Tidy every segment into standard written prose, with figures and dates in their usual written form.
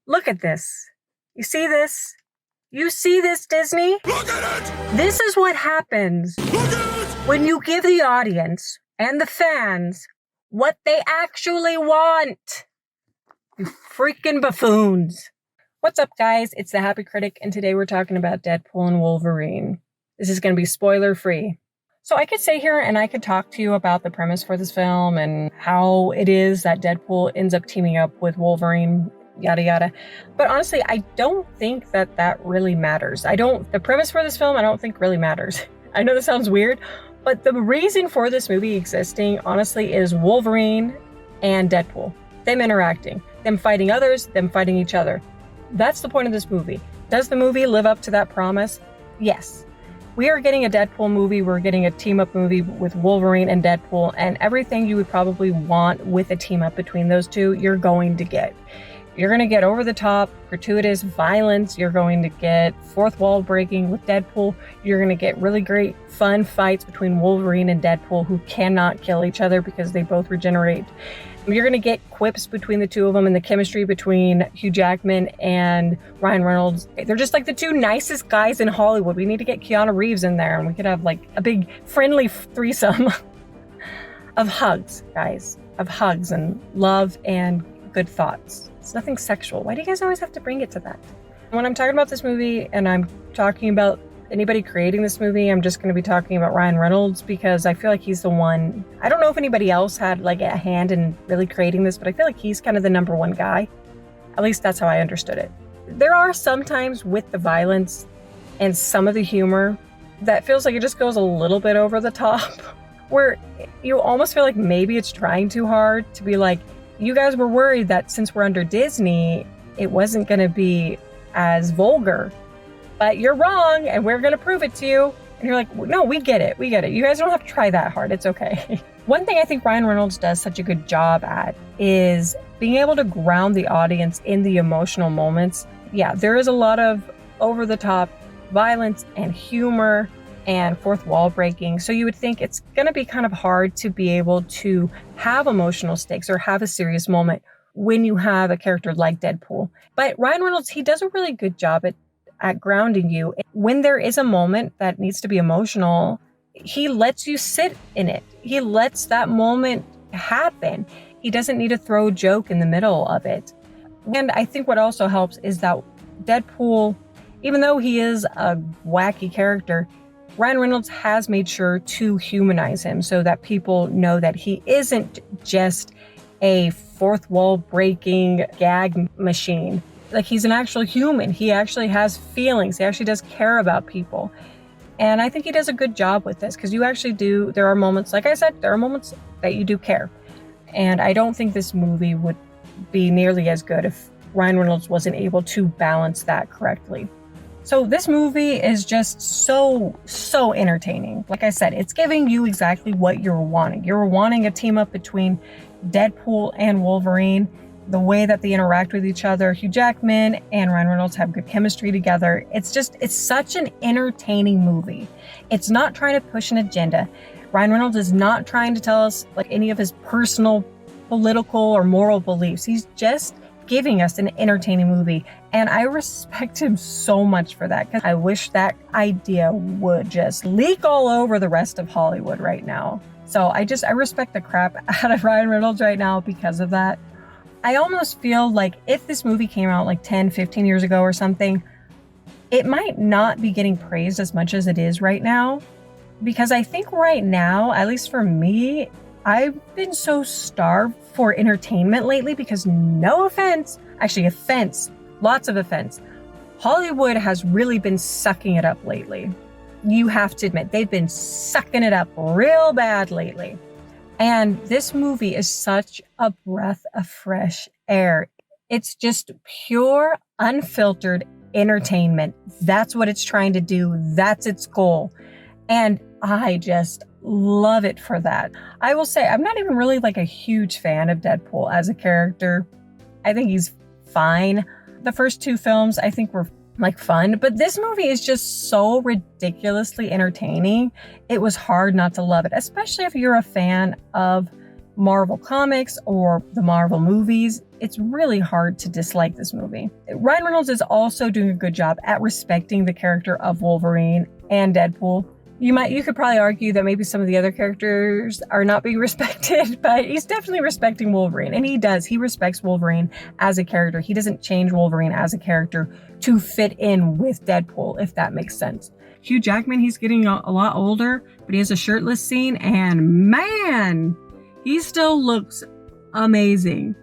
Look at this. You see this? You see this, Disney? Look at it! This is what happens Look at it! when you give the audience and the fans what they actually want. You freaking buffoons. What's up, guys? It's the Happy Critic, and today we're talking about Deadpool and Wolverine. This is going to be spoiler-free. So I could sit here and I could talk to you about the premise for this film and how it is that Deadpool ends up teaming up with Wolverine, yada yada. But honestly, I don't think that really matters. The premise for this film, I don't think really matters. I know this sounds weird, but the reason for this movie existing, honestly, is Wolverine and Deadpool. Them interacting, them fighting others, them fighting each other. That's the point of this movie. Does the movie live up to that promise? Yes. We are getting a Deadpool movie. We're getting a team-up movie with Wolverine and Deadpool, and everything you would probably want with a team-up between those two, you're going to get. You're going to get over-the-top, gratuitous violence. You're going to get fourth wall breaking with Deadpool. You're going to get really great, fun fights between Wolverine and Deadpool, who cannot kill each other because they both regenerate. You're going to get quips between the two of them and the chemistry between Hugh Jackman and Ryan Reynolds. They're just like the two nicest guys in Hollywood. We need to get Keanu Reeves in there and we could have like a big friendly threesome of hugs, guys. Of hugs and love and good thoughts. It's nothing sexual. Why do you guys always have to bring it to that? When I'm talking about this movie and I'm talking about anybody creating this movie, I'm just going to be talking about Ryan Reynolds because I feel like he's the one. I don't know if anybody else had like a hand in really creating this, but I feel like he's kind of the number one guy. At least that's how I understood it. There are some times with the violence and some of the humor that feels like it just goes a little bit over the top, where you almost feel like maybe it's trying too hard to be like, you guys were worried that since we're under Disney, it wasn't going to be as vulgar. But you're wrong, and we're going to prove it to you. And you're like, no, we get it. We get it. You guys don't have to try that hard. It's okay. One thing I think Ryan Reynolds does such a good job at is being able to ground the audience in the emotional moments. Yeah, there is a lot of over-the-top violence and humor and fourth wall breaking. So you would think it's going to be kind of hard to be able to have emotional stakes or have a serious moment when you have a character like Deadpool. But Ryan Reynolds, he does a really good job at grounding you. When there is a moment that needs to be emotional, he lets you sit in it. He lets that moment happen. He doesn't need to throw a joke in the middle of it. And I think what also helps is that Deadpool, even though he is a wacky character, Ryan Reynolds has made sure to humanize him so that people know that he isn't just a fourth wall breaking gag machine. Like, he's an actual human. He actually has feelings. He actually does care about people. And I think he does a good job with this because you actually do. There are moments, like I said, there are moments that you do care. And I don't think this movie would be nearly as good if Ryan Reynolds wasn't able to balance that correctly. So this movie is just so entertaining. Like I said, it's giving you exactly what you're wanting. You're wanting a team up between Deadpool and Wolverine. The way that they interact with each other, Hugh Jackman and Ryan Reynolds have good chemistry together. It's such an entertaining movie. It's not trying to push an agenda. Ryan Reynolds is not trying to tell us like any of his personal political or moral beliefs. He's just giving us an entertaining movie. And I respect him so much for that because I wish that idea would just leak all over the rest of Hollywood right now. So I respect the crap out of Ryan Reynolds right now because of that. I almost feel like if this movie came out like 10, 15 years ago or something, it might not be getting praised as much as it is right now. Because I think right now, at least for me, I've been so starved for entertainment lately because no offense, actually offense, lots of offense. Hollywood has really been sucking it up lately. You have to admit, they've been sucking it up real bad lately. And this movie is such a breath of fresh air. It's just pure, unfiltered entertainment. That's what it's trying to do. That's its goal. And I just love it for that. I will say, I'm not even really like a huge fan of Deadpool as a character. I think he's fine. The first two films, I think, were like fun, but this movie is just so ridiculously entertaining. It was hard not to love it, especially if you're a fan of Marvel comics or the Marvel movies. it's really hard to dislike this movie. Ryan Reynolds is also doing a good job at respecting the character of Wolverine and Deadpool. You could probably argue that maybe some of the other characters are not being respected, but he's definitely respecting Wolverine. And he does. He respects Wolverine as a character. He doesn't change Wolverine as a character to fit in with Deadpool, if that makes sense. Hugh Jackman, he's getting a lot older, but he has a shirtless scene, and man, he still looks amazing.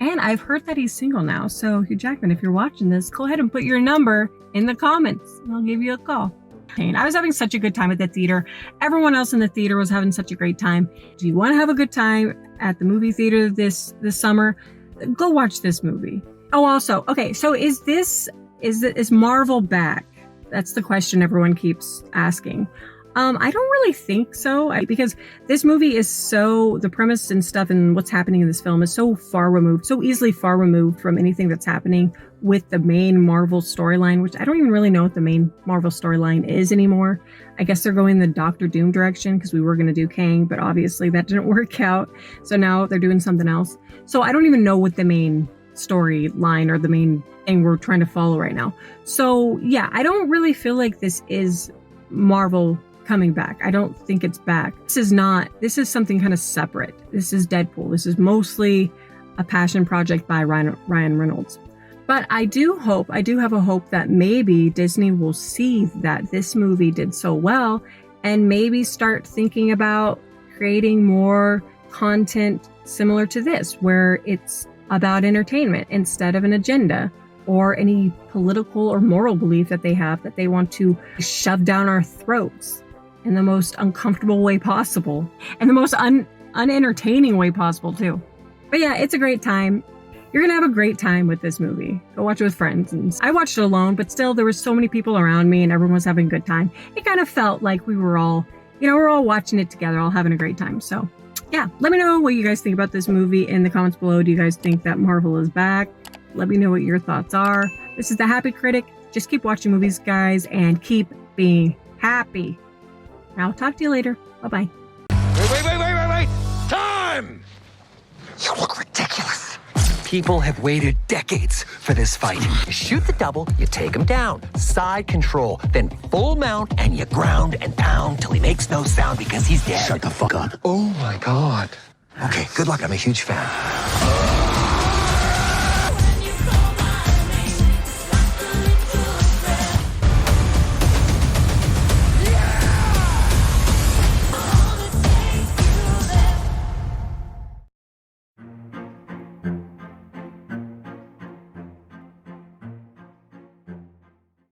And I've heard that he's single now. So Hugh Jackman, if you're watching this, go ahead and put your number in the comments and I'll give you a call. I was having such a good time at the theater. Everyone else in the theater was having such a great time. Do you want to have a good time at the movie theater this summer? Go watch this movie. Oh, also, okay, so is Marvel back? That's the question everyone keeps asking. I don't really think so, because this movie is the premise and stuff and what's happening in this film is so easily far removed from anything that's happening with the main Marvel storyline, which I don't even really know what the main Marvel storyline is anymore. I guess they're going the Doctor Doom direction because we were going to do Kang, but obviously that didn't work out. So now they're doing something else. So I don't even know what the main storyline or the main thing we're trying to follow right now. So yeah, I don't really feel like this is Marvel coming back. I don't think it's back. This is something kind of separate. This is Deadpool. This is mostly a passion project by Ryan Reynolds. But I do have a hope that maybe Disney will see that this movie did so well and maybe start thinking about creating more content similar to this, where it's about entertainment instead of an agenda or any political or moral belief that they have that they want to shove down our throats in the most uncomfortable way possible and the most unentertaining way possible too. But yeah, it's a great time. You're going to have a great time with this movie. Go watch it with friends. And I watched it alone, but still there were so many people around me and everyone was having a good time. It kind of felt like we were all, we're all watching it together, all having a great time. So yeah, let me know what you guys think about this movie in the comments below. Do you guys think that Marvel is back? Let me know what your thoughts are. This is the Happy Critic. Just keep watching movies, guys, and keep being happy. I'll talk to you later. Bye-bye. Wait! Time! You look ridiculous. People have waited decades for this fight. You shoot the double, you take him down. Side control, then full mount, and you ground and pound till he makes no sound because he's dead. Shut the fuck up. Oh my God. Okay, good luck. I'm a huge fan.